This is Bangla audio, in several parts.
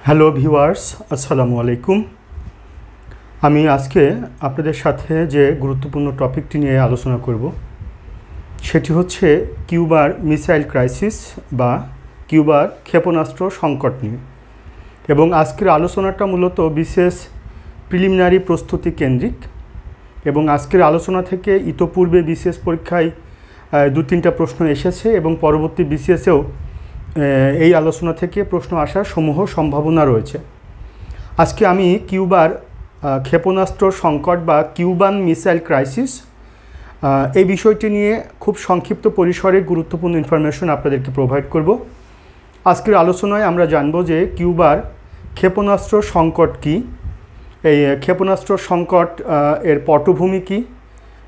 হ্যালো ভিউয়ার্স, আসসালামু আলাইকুম। আমি আজকে আপনাদের সাথে যে গুরুত্বপূর্ণ টপিকটি নিয়ে আলোচনা করব সেটি হচ্ছে কিউবার মিসাইল ক্রাইসিস বা কিউবার ক্ষেপণাস্ত্র সংকট নিয়ে। এবং আজকের আলোচনাটা মূলত বিশেষ প্রিলিমিনারি প্রস্তুতি কেন্দ্রিক। এবং আজকের আলোচনা থেকে ইতোপূর্বে বিশেষ পরীক্ষায় 2-3টা প্রশ্ন এসেছে এবং পরবর্তী বিসিএসেও এই আলোচনা থেকে প্রশ্ন আসার সমূহ সম্ভাবনা রয়েছে। আজকে আমি কিউবার ক্ষেপণাস্ত্র সংকট বা কিউবান মিসাইল ক্রাইসিস এই বিষয়টি নিয়ে খুব সংক্ষিপ্ত পরিসরে গুরুত্বপূর্ণ ইনফরমেশন আপনাদেরকে প্রোভাইড করব। আজকের আলোচনায় আমরা জানব যে কিউবার ক্ষেপণাস্ত্র সংকট কী, এই ক্ষেপণাস্ত্র সংকট এর পটভূমি কী,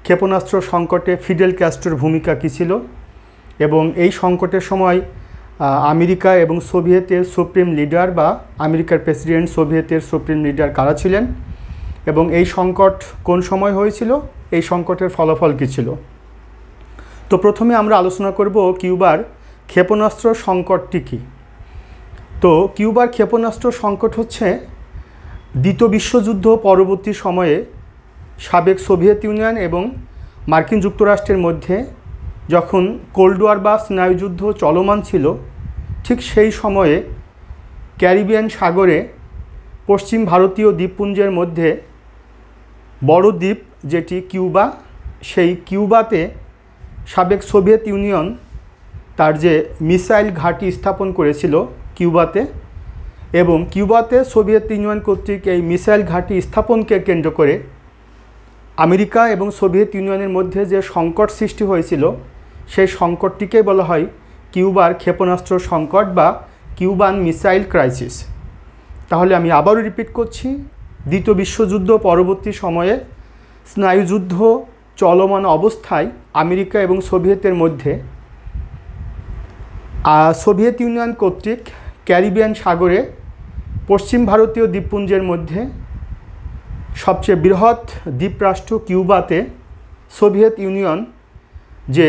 ক্ষেপণাস্ত্র সংকটে ফিডেল ক্যাস্ট্রোর ভূমিকা কী ছিল এবং এই সংকটের সময় আমেরিকা এবং সোভিয়েতের সুপ্রিম লিডার বা আমেরিকার প্রেসিডেন্ট, সোভিয়েতের সুপ্রিম লিডার কারা ছিলেন এবং এই সংকট কোন সময় হয়েছিল, এই সংকটের ফলাফল কী ছিল। তো প্রথমে আমরা আলোচনা করব কিউবার ক্ষেপণাস্ত্র সংকটটি কী। তো কিউবার ক্ষেপণাস্ত্র সংকট হচ্ছে দ্বিতীয় বিশ্বযুদ্ধ পরবর্তী সময়ে সাবেক সোভিয়েত ইউনিয়ন এবং মার্কিন যুক্তরাষ্ট্রের মধ্যে যখন কোল্ড ওয়ার বা স্নায়ুযুদ্ধ চলমান ছিল, ঠিক সেই সময়ে ক্যারিবিয়ান সাগরে পশ্চিম ভারতীয় দ্বীপপুঞ্জের মধ্যে বড় দ্বীপ যেটি কিউবা, সেই কিউবাতে সাবেক সোভিয়েত ইউনিয়ন তার যে মিসাইল ঘাঁটি স্থাপন করেছিল কিউবাতে, এবং কিউবাতে সোভিয়েত ইউনিয়ন কর্তৃক এই মিসাইল ঘাঁটি স্থাপনকে কেন্দ্র করে আমেরিকা এবং সোভিয়েত ইউনিয়নের মধ্যে যে সংকট সৃষ্টি হয়েছিল সেই সংকটটিকে বলা হয় কিউবার ক্ষেপণাস্ত্র সংকট বা কিউবান মিসাইল ক্রাইসিস। তাহলে আমি আবারও রিপিট করছি, দ্বিতীয় বিশ্বযুদ্ধ পরবর্তী সময়ে স্নায়ুযুদ্ধ চলমান অবস্থায় আমেরিকা এবং সোভিয়েতের মধ্যে সোভিয়েত ইউনিয়ন কর্তৃক ক্যারিবিয়ান সাগরে পশ্চিম ভারতীয় দ্বীপপুঞ্জের মধ্যে সবচেয়ে বৃহৎ দ্বীপরাষ্ট্র কিউবাতে সোভিয়েত ইউনিয়ন যে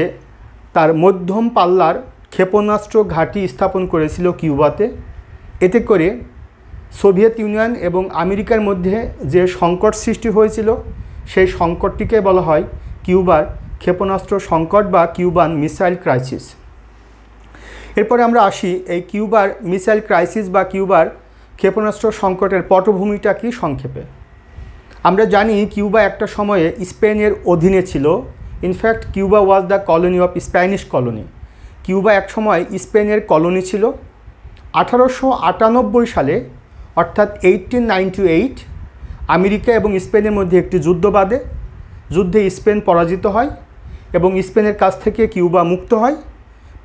তার মধ্যম পাল্লার ক্ষেপণাস্ত্র ঘাঁটি স্থাপন করেছিল কিউবাতে, এতে করে সোভিয়েত ইউনিয়ন এবং আমেরিকার মধ্যে যে সংকট সৃষ্টি হয়েছিল সেই সংকটটিকে বলা হয় কিউবার ক্ষেপণাস্ত্র সংকট বা কিউবান মিসাইল ক্রাইসিস। এরপরে আমরা আসি এই কিউবার মিসাইল ক্রাইসিস বা কিউবার ক্ষেপণাস্ত্র সংকটের পটভূমিটা কি সংক্ষেপে। আমরা জানি কিউবা একটা সময়ে স্পেনের অধীনে ছিল। In fact Cuba was the colony of Spanish colony. Cuba এক সময় স্পেনের কলোনি ছিল। 1898 সালে অর্থাৎ 1898 আমেরিকা এবং স্পেনের মধ্যে একটি যুদ্ধ বাধে। যুদ্ধে স্পেন পরাজিত হয় এবং স্পেনের কাছ থেকে কিউবা মুক্ত হয়।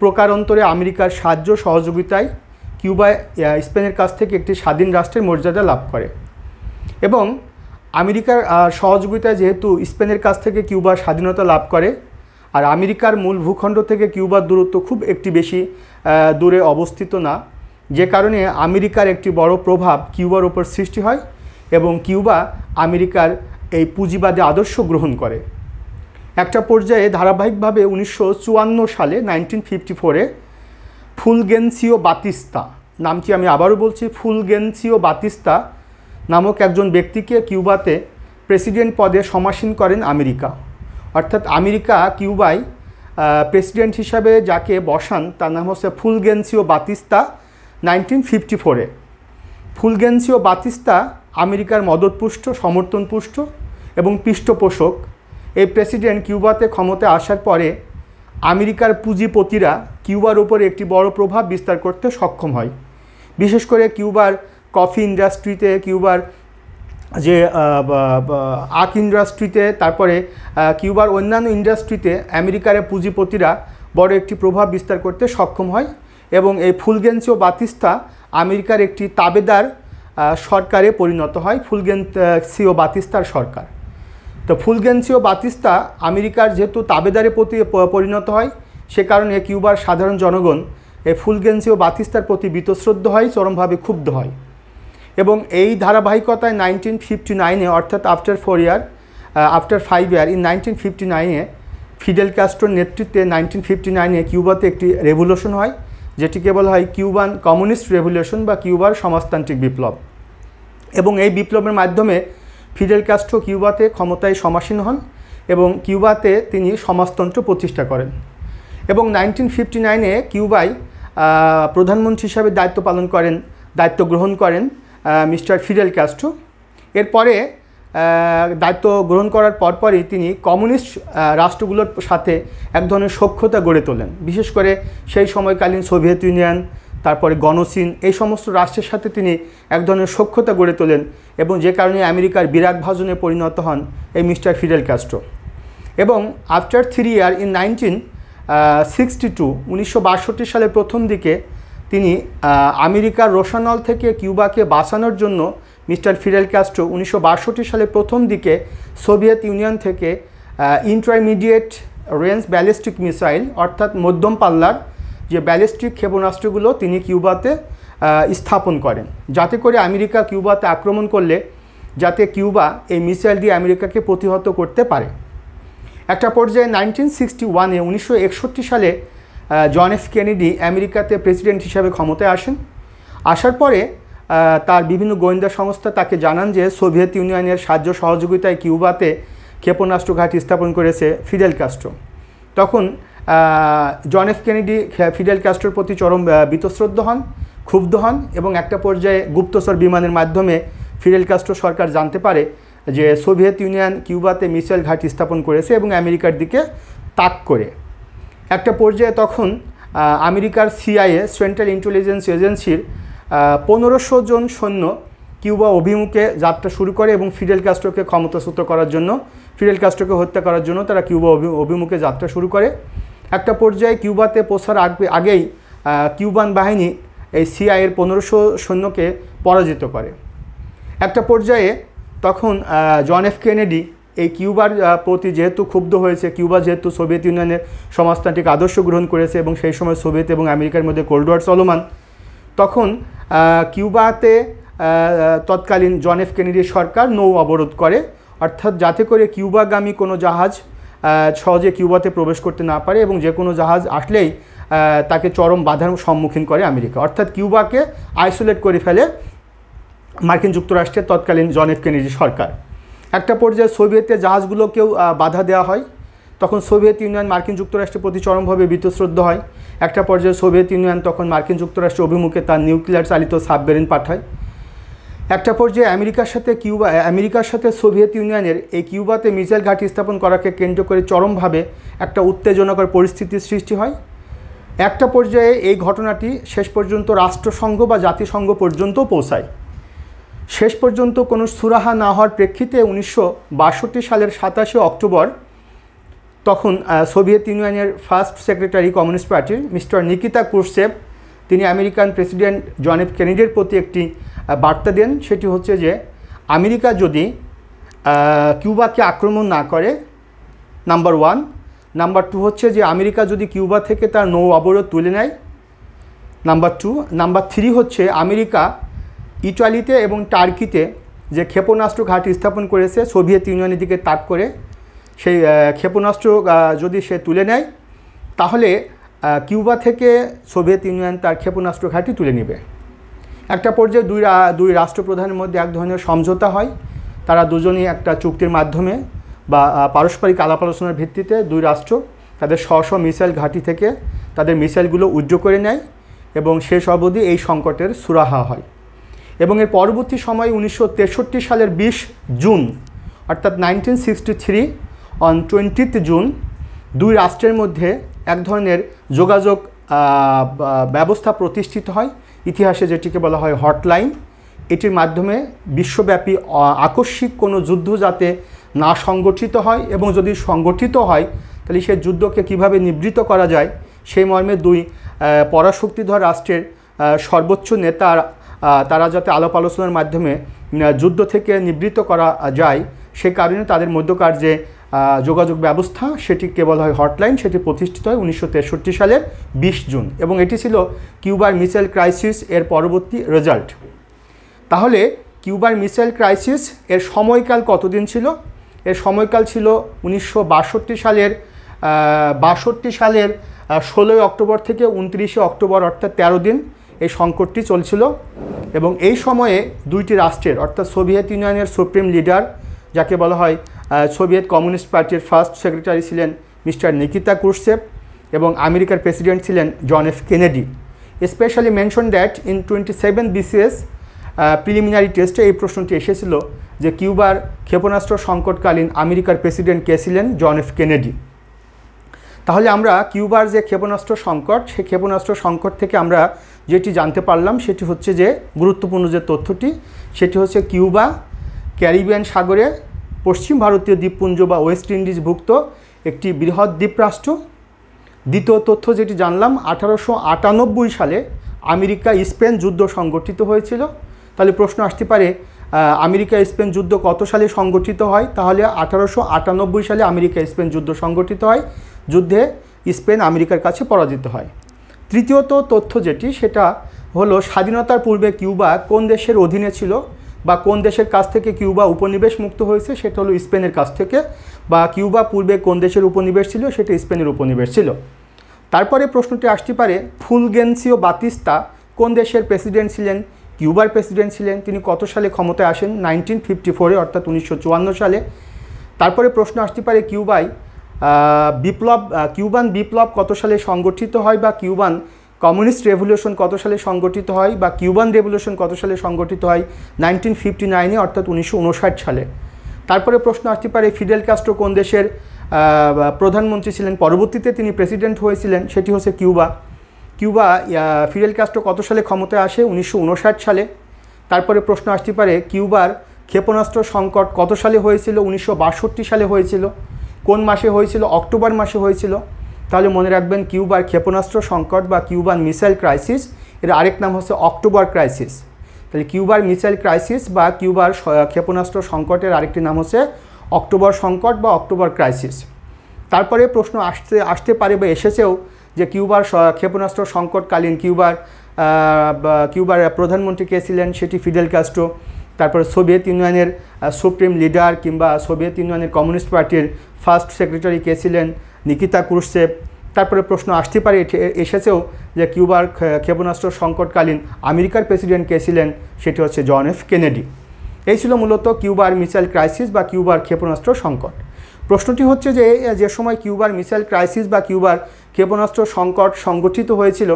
প্রকারান্তরে আমেরিকার সাহায্য সহযোগিতায় কিউবা স্পেনের কাছ থেকে একটি স্বাধীন রাষ্ট্রের মর্যাদা লাভ করে এবং আমেরিকার সহযোগিতায় যেহেতু স্পেনের কাছ থেকে কিউবা স্বাধীনতা লাভ করে আর আমেরিকার মূল ভূখণ্ড থেকে কিউবার দূরত্ব খুব একটি বেশি দূরে অবস্থিত না, যে কারণে আমেরিকার একটি বড় প্রভাব কিউবার ওপর সৃষ্টি হয় এবং কিউবা আমেরিকার এই পুঁজিবাদী আদর্শ গ্রহণ করে। একটা পর্যায়ে ধারাবাহিকভাবে 1954 সালে 1954-এ ফুলগেন্সিও বাতিস্তা, নামটি আমি আবারও বলছি, ফুলগেন্সিও বাতিস্তা নামক একজন ব্যক্তিকে কিউবাতে প্রেসিডেন্ট পদে সমাসীন করেন আমেরিকা। অর্থাৎ আমেরিকা কিউবায় প্রেসিডেন্ট হিসাবে যাকে বসান তার নাম হচ্ছে ফুলগেন্সিও বাতিস্তা 1954-এ। ফুলগেন্সিও বাতিস্তা আমেরিকার মদতপুষ্ট, সমর্থনপুষ্ট এবং পৃষ্ঠপোষক। এই প্রেসিডেন্ট কিউবাতে ক্ষমতায় আসার পরে আমেরিকার পুঁজিপতিরা কিউবার উপরে একটি বড় প্রভাব বিস্তার করতে সক্ষম হয়। বিশেষ করে কিউবার কফি ইন্ডাস্ট্রিতে, কিউবার যে আখ ইন্ডাস্ট্রিতে, তারপরে কিউবার অন্যান্য ইন্ডাস্ট্রিতে আমেরিকার পুঁজিপতিরা বড় একটি প্রভাব বিস্তার করতে সক্ষম হয় এবং এই ফুলগেন্সিও বাতিস্তা আমেরিকার একটি তাবেদার সরকারে পরিণত হয়, ফুলগেন্সিও বাতিস্তার সরকার। তো ফুলগেন্সিও বাতিস্তা আমেরিকার যেহেতু তাবেদারে পরিণত হয়, সে কারণে কিউবার সাধারণ জনগণ এই ফুলগেন্সিও বাতিস্তার প্রতি বীতশ্রদ্ধ হয়, চরমভাবে ক্ষুব্ধ হয় এবং এই ধারাবাহিকতায় 1959-এ অর্থাৎ আফটার 5 ইয়ার ইন 1959-এ ফিডেল ক্যাস্ট্রোর নেতৃত্বে 1959-এ কিউবাতে একটি রেভলিউশন হয়, যেটিকে বলা হয় কিউবান কমিউনিস্ট রেভলিউশন বা কিউবার সমাজতান্ত্রিক বিপ্লব। এবং এই বিপ্লবের মাধ্যমে ফিডেল ক্যাস্ট্রো কিউবাতে ক্ষমতায় সমাসীন হন এবং কিউবাতে তিনি সমাজতন্ত্র প্রতিষ্ঠা করেন। এবং 1959-এ কিউবায় প্রধানমন্ত্রী হিসাবে দায়িত্ব গ্রহণ করেন মিস্টার ফিডেল ক্যাস্ট্রো। এরপরে দায়িত্ব গ্রহণ করার পরপরই তিনি কমিউনিস্ট রাষ্ট্রগুলোর সাথে এক ধরনের সখ্যতা গড়ে তোলেন। বিশেষ করে সেই সময়কালীন সোভিয়েত ইউনিয়ন, তারপরে গণচীন, এই সমস্ত রাষ্ট্রের সাথে তিনি এক ধরনের সখ্যতা গড়ে তোলেন এবং যে কারণে আমেরিকার বিরাট ভাজনে পরিণত হন এই মিস্টার ফিডেল ক্যাস্ট্রো। এবং আফটার 3 ইয়ার ইন 1962 1962 সালের প্রথম দিকে তিনি আমেরিকার রোশানল থেকে কিউবাকে বাঁচানোর জন্য মিস্টার ফিডেল ক্যাস্ট্রো 1962 সালের প্রথম দিকে সোভিয়েত ইউনিয়ন থেকে ইন্টারমিডিয়েট রেঞ্জ ব্যালিস্টিক মিসাইল অর্থাৎ মধ্যম পাল্লার যে ব্যালিস্টিক ক্ষেপণাস্ত্রগুলো তিনি কিউবাতে স্থাপন করেন, যাতে করে আমেরিকা কিউবাতে আক্রমণ করলে যাতে কিউবা এই মিসাইল দিয়ে আমেরিকাকে প্রতিহত করতে পারে। একটা পর্যায়ে 1961-এ 1961 সালে জন এফ কেনেডি আমেরিকাতে প্রেসিডেন্ট হিসাবে ক্ষমতায় আসেন। আসার পরে তার বিভিন্ন গোয়েন্দা সংস্থা তাকে জানান যে সোভিয়েত ইউনিয়নের সাহায্য সহযোগিতায় কিউবাতে ক্ষেপণাস্ত্র ঘাঁটি স্থাপন করেছে ফিডেল ক্যাস্ট্রো। তখন জন এফ কেনেডি ফিডেল ক্যাস্ট্রোর প্রতি চরম বীতশ্রদ্ধ হন, ক্ষুব্ধ হন এবং একটা পর্যায়ে গুপ্তচর বিমানের মাধ্যমে ফিডেল ক্যাস্ট্রো সরকার জানতে পারে যে সোভিয়েত ইউনিয়ন কিউবাতে মিসাইল ঘাঁটি স্থাপন করেছে এবং আমেরিকার দিকে তাক করে। একটা পর্যায়ে তখন আমেরিকার সিআইএ সেন্ট্রাল ইন্টেলিজেন্স এজেন্সির 1500 জন সৈন্য কিউবা অভিমুখে যাত্রা শুরু করে এবং ফিডেল ক্যাস্ট্রোকে ক্ষমতাচ্যুত করার জন্য, ফিডেল ক্যাস্ট্রোকে হত্যা করার জন্য তারা কিউবা অভিমুখে যাত্রা শুরু করে। একটা পর্যায়ে কিউবাতে পৌঁছার আগেই কিউবান বাহিনী এই সিআইএর 1500 সৈন্যকে পরাজিত করে। একটা পর্যায়ে তখন জন এফ কেনেডি এই কিউবার প্রতি যেহেতু ক্ষুব্ধ হয়েছে, কিউবা যেহেতু সোভিয়েত ইউনিয়নের সমাজতান্ত্রিক আদর্শ গ্রহণ করেছে এবং সেই সময় সোভিয়েত এবং আমেরিকার মধ্যে কোল্ড ওয়ার চলমান, তখন কিউবাতে তৎকালীন জন এফ কেনেডির সরকার নৌ অবরোধ করে, অর্থাৎ যাতে করে কিউবাগামী কোনো জাহাজ সহজে কিউবাতে প্রবেশ করতে না পারে এবং যে কোনো জাহাজ আসলেই তাকে চরম বাধার সম্মুখীন করে আমেরিকা, অর্থাৎ কিউবাকে আইসোলেট করে ফেলে মার্কিন যুক্তরাষ্ট্রের তৎকালীন জন এফ কেনেডি সরকার। একটা পর্যায়ে সোভিয়েতের জাহাজগুলোকেও বাধা দেওয়া হয়। তখন সোভিয়েত ইউনিয়ন মার্কিন যুক্তরাষ্ট্রের প্রতি চরমভাবে বীতশ্রদ্ধ হয়। একটা পর্যায়ে সোভিয়েত ইউনিয়ন তখন মার্কিন যুক্তরাষ্ট্রের অভিমুখে তার নিউক্লিয়ার চালিত সাবমেরিন পাঠায়। একটা পর্যায়ে আমেরিকার সাথে সোভিয়েত ইউনিয়নের এই কিউবাতে মিসাইল ঘাঁটি স্থাপন করাকে কেন্দ্র করে চরমভাবে একটা উত্তেজনাকর পরিস্থিতির সৃষ্টি হয়। একটা পর্যায়ে এই ঘটনাটি শেষ পর্যন্ত রাষ্ট্রসংঘ বা জাতিসংঘ পর্যন্ত পৌঁছায়। শেষ পর্যন্ত কোনো সুরাহা না হওয়ার প্রেক্ষিতে 1962 সালের 27 অক্টোবর তখন সোভিয়েত ইউনিয়নের ফার্স্ট সেক্রেটারি কমিউনিস্ট পার্টির মিস্টার নিকিতা ক্রুশ্চেভ তিনি আমেরিকান প্রেসিডেন্ট জন এফ কেনেডির প্রতি একটি বার্তা দেন। সেটি হচ্ছে যে আমেরিকা যদি কিউবাকে আক্রমণ না করে, নাম্বার 1, নাম্বার 2 হচ্ছে যে আমেরিকা যদি কিউবা থেকে তার নৌ অবরোধ তুলে নেয়, নাম্বার 2, নাম্বার 3 হচ্ছে আমেরিকা ইটালিতে এবং টার্কিতে যে ক্ষেপণাস্ত্র ঘাঁটি স্থাপন করেছে সোভিয়েত ইউনিয়নের দিকে তাক করে, সেই ক্ষেপণাস্ত্র যদি সে তুলে নেয় তাহলে কিউবা থেকে সোভিয়েত ইউনিয়ন তার ক্ষেপণাস্ত্র ঘাঁটি তুলে নেবে। একটা পর্যায়ে দুই রাষ্ট্রপ্রধানের মধ্যে এক ধরনের সমঝোতা হয়। তারা দুজনই একটা চুক্তির মাধ্যমে বা পারস্পরিক আলাপ আলোচনার ভিত্তিতে দুই রাষ্ট্র তাদের স্ব মিসাইল ঘাঁটি থেকে তাদের মিসাইলগুলো উইথড্র করে নেয় এবং শেষ অবধি এই সংকটের সুরাহা হয়। এবং এর পরবর্তী সময় 1963 সালের 20 জুন অর্থাৎ 1963 অন 20th জুন দুই রাষ্ট্রের মধ্যে এক ধরনের যোগাযোগ ব্যবস্থা প্রতিষ্ঠিত হয়, ইতিহাসে যেটিকে বলা হয় হটলাইন। এটির মাধ্যমে বিশ্বব্যাপী আকস্মিক কোনো যুদ্ধ যাতে না সংগঠিত হয় এবং যদি সংগঠিত হয় তাহলে সেই যুদ্ধকে কিভাবে নিবৃত্ত করা যায় সেই মর্মে দুই পরাশক্তিধর রাষ্ট্রের সর্বোচ্চ নেতা তারা যাতে আলাপ আলোচনার মাধ্যমে যুদ্ধ থেকে নিবৃত্ত করা যায় সে কারণে তাদের মধ্যকার যে যোগাযোগ ব্যবস্থা সেটিকে বলা হয় হটলাইন। সেটি প্রতিষ্ঠিত হয় 1963 সালের 20 জুন এবং এটি ছিল কিউবার মিসাইল ক্রাইসিস এর পরবর্তী রেজাল্ট। তাহলে কিউবার মিসাইল ক্রাইসিস এর সময়কাল কতদিন ছিল? এর সময়কাল ছিল 1962 সালের 16 অক্টোবর থেকে 29 অক্টোবর অর্থাৎ 13 দিন এই সংকটটি চলছিল। এবং এই সময়ে দুইটি রাষ্ট্রের অর্থাৎ সোভিয়েত ইউনিয়নের সুপ্রিম লিডার যাকে বলা হয় সোভিয়েত কমিউনিস্ট পার্টির ফার্স্ট সেক্রেটারি ছিলেন মিস্টার নিকিতা ক্রুশ্চেভ এবং আমেরিকার প্রেসিডেন্ট ছিলেন John F Kennedy. Specially mention that in 27 BCS preliminary টেস্টে এই প্রশ্নটি এসেছিল যে কিউবার ক্ষেপণাস্ত্র সংকটকালীন আমেরিকার প্রেসিডেন্ট কে ছিলেন? John F Kennedy. তাহলে আমরা কিউবার যে ক্ষেপণাস্ত্র সংকট, সেই ক্ষেপণাস্ত্র সংকট থেকে আমরা যেটি জানতে পারলাম সেটি হচ্ছে যে গুরুত্বপূর্ণ যে তথ্যটি সেটি হচ্ছে কিউবা ক্যারিবিয়ান সাগরে পশ্চিম ভারতীয় দ্বীপপুঞ্জ বা ওয়েস্ট ইন্ডিজভুক্ত একটি বৃহৎ দ্বীপরাষ্ট্র। দ্বিতীয় তথ্য যেটি জানলাম 1898 সালে আমেরিকা স্পেন যুদ্ধ সংগঠিত হয়েছিল। তাহলে প্রশ্ন আসতে পারে আমেরিকা স্পেন যুদ্ধ কত সালে সংগঠিত হয়? তাহলে 1898 সালে আমেরিকা স্পেন যুদ্ধ সংগঠিত হয়। যুদ্ধে স্পেন আমেরিকার কাছে পরাজিত হয়। তৃতীয়ত তথ্য যেটি সেটা হলো স্বাধীনতার পূর্বে কিউবা কোন দেশের অধীনে ছিল বা কোন দেশের কাছ থেকে কিউবা উপনিবেশ মুক্ত হয়েছে, সেটা হলো স্পেনের কাছ থেকে। বা কিউবা পূর্বে কোন দেশের উপনিবেশ ছিল, সেটা স্পেনের উপনিবেশ ছিল। তারপরে প্রশ্নটি আসতে পারে ফুলগেন্সিও বাতিস্তা কোন দেশের প্রেসিডেন্ট ছিলেন? কিউবার প্রেসিডেন্ট ছিলেন। তিনি কত সালে ক্ষমতায় আসেন? 1954 অর্থাৎ 1954 সালে। তারপরে প্রশ্ন আসতে পারে কিউবান বিপ্লব কত সালে সংগঠিত হয় বা কিউবান কমিউনিস্ট রেভলিউশন কত সালে সংগঠিত হয় বা কিউবান রেভলিউশন কত সালে সংগঠিত হয়? 1959 অর্থাৎ 1959 সালে। তারপরে প্রশ্ন আসতে পারে ফিডেল কাস্ট্রো কোন দেশের প্রধানমন্ত্রী ছিলেন? পরবর্তীতে তিনি প্রেসিডেন্ট হয়েছিলেন, সেটি হচ্ছে কিউবা। ফিডেল কাস্ট্রো কত সালে ক্ষমতায় আসে? 1959 সালে। তারপরে প্রশ্ন আসতে পারে কিউবার ক্ষেপণাস্ত্র সংকট কত সালে হয়েছিল? 1962 সালে হয়েছিল। কোন মাসে হয়েছিল? অক্টোবর মাসে হয়েছিল। তাহলে মনে রাখবেন কিউবার ক্ষেপণাস্ত্র সংকট বা কিউবান মিসাইল ক্রাইসিস এর আরেক নাম হচ্ছে অক্টোবর ক্রাইসিস। তাহলে কিউবার মিসাইল ক্রাইসিস বা কিউবার ক্ষেপণাস্ত্র সংকটের আরেকটি নাম হচ্ছে অক্টোবর সংকট বা অক্টোবর ক্রাইসিস। তারপরে প্রশ্ন আসতে পারে বা এসেছেও যে কিউবার ক্ষেপণাস্ত্র সংকটকালীন কিউবার প্রধানমন্ত্রী কে ছিলেন? সেটি ফিডেল কাস্ট্রো। তারপরে সোভিয়েত ইউনিয়নের সুপ্রিম লিডার কিংবা সোভিয়েত ইউনিয়নের কমিউনিস্ট পার্টির ফার্স্ট সেক্রেটারি কে ছিলেন? Nikita Khrushchev. তারপরে প্রশ্ন আসতে পারে এসেছেও যে কিউবার ক্ষেপণাস্ত্র সংকটকালীন আমেরিকার প্রেসিডেন্ট কে ছিলেন? সেটি হচ্ছে জন এফ কেনেডি। এই ছিল মূলত কিউবার মিসাইল ক্রাইসিস বা কিউবার ক্ষেপণাস্ত্র সংকট। প্রশ্নটি হচ্ছে যে সময় কিউবার মিসাইল ক্রাইসিস বা কিউবার ক্ষেপণাস্ত্র সংকট সংগঠিত হয়েছিল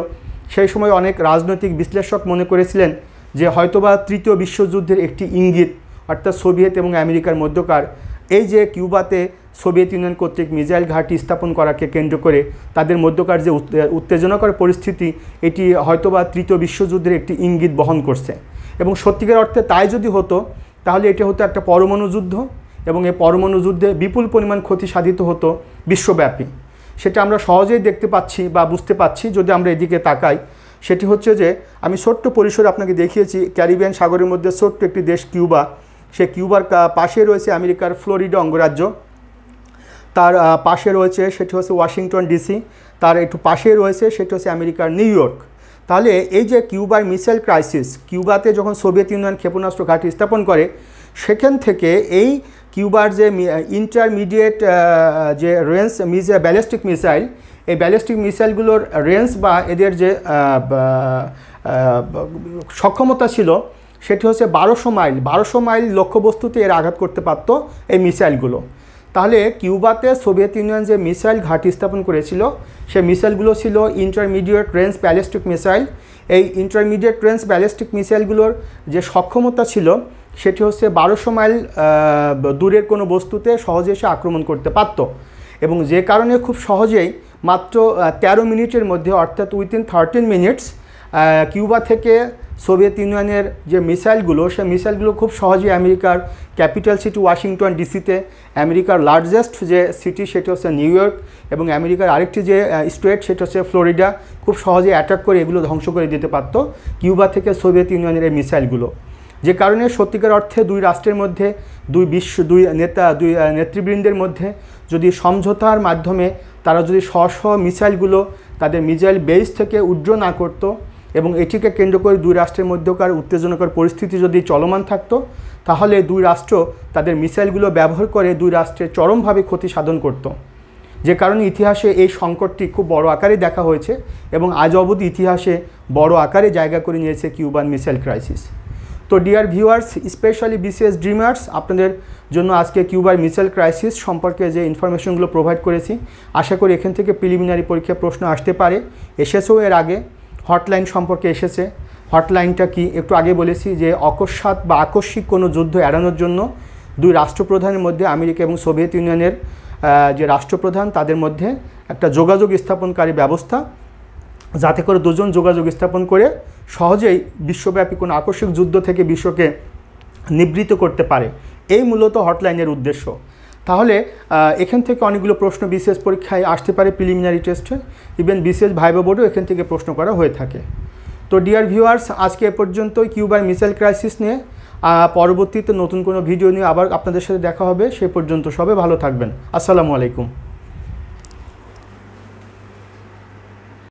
সেই সময় অনেক রাজনৈতিক বিশ্লেষক মনে করেছিলেন যে হয়তোবা তৃতীয় বিশ্বযুদ্ধের একটি ইঙ্গিত অর্থাৎ সোভিয়েত এবং আমেরিকার মধ্যকার এই যে কিউবাতে সোভিয়েত ইউনিয়ন কর্তৃক মিসাইল ঘাঁটি স্থাপন করাকে কেন্দ্র করে তাদের মধ্যকার যে উত্তেজনাকর পরিস্থিতি এটি হয়তোবা তৃতীয় বিশ্বযুদ্ধের একটি ইঙ্গিত বহন করছে। এবং সত্যিকার অর্থে তাই যদি হতো তাহলে এটি হতো একটা পরমাণু যুদ্ধ এবং এই পরমাণু যুদ্ধে বিপুল পরিমাণ ক্ষতি সাধিত হতো বিশ্বব্যাপী। সেটা আমরা সহজেই দেখতে পাচ্ছি বা বুঝতে পাচ্ছি যদি আমরা এদিকে তাকাই। সেটি হচ্ছে যে আমি ছোট্ট পরিসরে আপনাকে দেখিয়েছি ক্যারিবিয়ান সাগরের মধ্যে ছোট্ট একটি দেশ কিউবা। সে কিউবার পাশে রয়েছে আমেরিকার ফ্লোরিডা অঙ্গরাজ্য, তার পাশে রয়েছে সেটি হচ্ছে ওয়াশিংটন ডিসি, তার একটু পাশে রয়েছে সেটি হচ্ছে আমেরিকার নিউ ইয়র্ক। তাহলে এই যে কিউবার মিসাইল ক্রাইসিস, কিউবাতে যখন সোভিয়েত ইউনিয়ন ক্ষেপণাস্ত্র ঘাঁটি স্থাপন করে সেখান থেকে এই কিউবার যে ইন্টারমিডিয়েট যে রেঞ্জ ব্যালিস্টিক মিসাইল, এই ব্যালিস্টিক মিসাইলগুলোর রেঞ্জ বা এদের যে সক্ষমতা ছিল সেটি হচ্ছে 1200 মাইল লক্ষ্যবস্তুতে এর আঘাত করতে পারত এই মিসাইলগুলো। তাহলে কিউবাতে সোভিয়েত ইউনিয়ন যে মিসাইল ঘাঁটি স্থাপন করেছিল সেই মিসাইলগুলো ছিল ইন্টারমিডিয়েট রেঞ্জ ব্যালিস্টিক মিসাইল। এই ইন্টারমিডিয়েট রেঞ্জ ব্যালিস্টিক মিসাইলগুলোর যে সক্ষমতা ছিল সেটি হচ্ছে 1200 মাইল দূরের কোনো বস্তুতে সহজে এসে আক্রমণ করতে পারত এবং যে কারণে খুব সহজেই মাত্র 13 মিনিটের মধ্যে অর্থাৎ উইথিন 13 মিনিটস কিউবা থেকে সোভিয়েত ইউনিয়নের যে মিসাইলগুলো সেই মিসাইলগুলো খুব সহজেই আমেরিকার ক্যাপিটাল সিটি ওয়াশিংটন ডিসিতে, আমেরিকার লার্জেস্ট যে সিটি সেটি হচ্ছে নিউ ইয়র্ক এবং আমেরিকার আরেকটি যে স্টেট সেটা হচ্ছে ফ্লোরিডা খুব সহজে অ্যাটাক করে এগুলো ধ্বংস করে দিতে পারত কিউবা থেকে সোভিয়েত ইউনিয়নের এই মিসাইলগুলো। যে কারণে সত্যিকার অর্থে দুই রাষ্ট্রের মধ্যে দুই নেতৃবৃন্দের মধ্যে যদি সমঝোতার মাধ্যমে তারা যদি স্ব মিসাইলগুলো তাদের মিসাইল বেস থেকে উড্র না করত এবং এটিকে কেন্দ্র করে দুই রাষ্ট্রের মধ্যকার উত্তেজনাকর পরিস্থিতি যদি চলমান থাকতো তাহলে দুই রাষ্ট্র তাদের মিসাইলগুলো ব্যবহার করে দুই রাষ্ট্রের চরমভাবে ক্ষতি সাধন করত। যে কারণে ইতিহাসে এই সংকটটি খুব বড় আকারে দেখা হয়েছে এবং আজ অবধি ইতিহাসে বড় আকারে জায়গা করে নিয়েছে কিউবান মিসাইল ক্রাইসিস। তো dear viewers, specially BCS dreamers, আপনাদের জন্য আজকে কিউবার মিসাইল ক্রাইসিস সম্পর্কে যে ইনফরমেশনগুলো প্রোভাইড করেছি, আশা করি এখান থেকে প্রিলিমিনারি পরীক্ষায় প্রশ্ন আসতে পারে, এসেছেও এর আগে। হটলাইন সম্পর্কে এসেছে। হটলাইনটা কি একটু আগে বলেছি যে অকস্মাৎ বা আকস্মিক কোনো যুদ্ধ এড়ানোর জন্য দুই রাষ্ট্রপ্রধানের মধ্যে, আমেরিকা এবং সোভিয়েত ইউনিয়নের যে রাষ্ট্রপ্রধান, তাদের মধ্যে একটা যোগাযোগ স্থাপনকারী ব্যবস্থা, যাতে করে দুজন যোগাযোগ স্থাপন করে সহজেই বিশ্বব্যাপী কোনো আকস্মিক যুদ্ধ থেকে বিশ্বকে নিবৃত্ত করতে পারে। এই মূলত হটলাইনের উদ্দেশ্য। তাহলে এখান থেকে অনেকগুলো প্রশ্ন বিশেষ পরীক্ষায় আসতে পারে, প্রিলিমিনারি টেস্টে, ইভেন বিশেষ ভাইভা বোর্ডেও এখান থেকে প্রশ্ন করা হয়ে থাকে। তো ডিয়ার ভিউয়ার্স, আজকে এ পর্যন্তই কিউবার মিসাইল ক্রাইসিস নিয়ে। পরবর্তীতে নতুন কোনো ভিডিও নিয়ে আবার আপনাদের সাথে দেখা হবে। সে পর্যন্ত সবাই ভালো থাকবেন। আসসালামু আলাইকুম।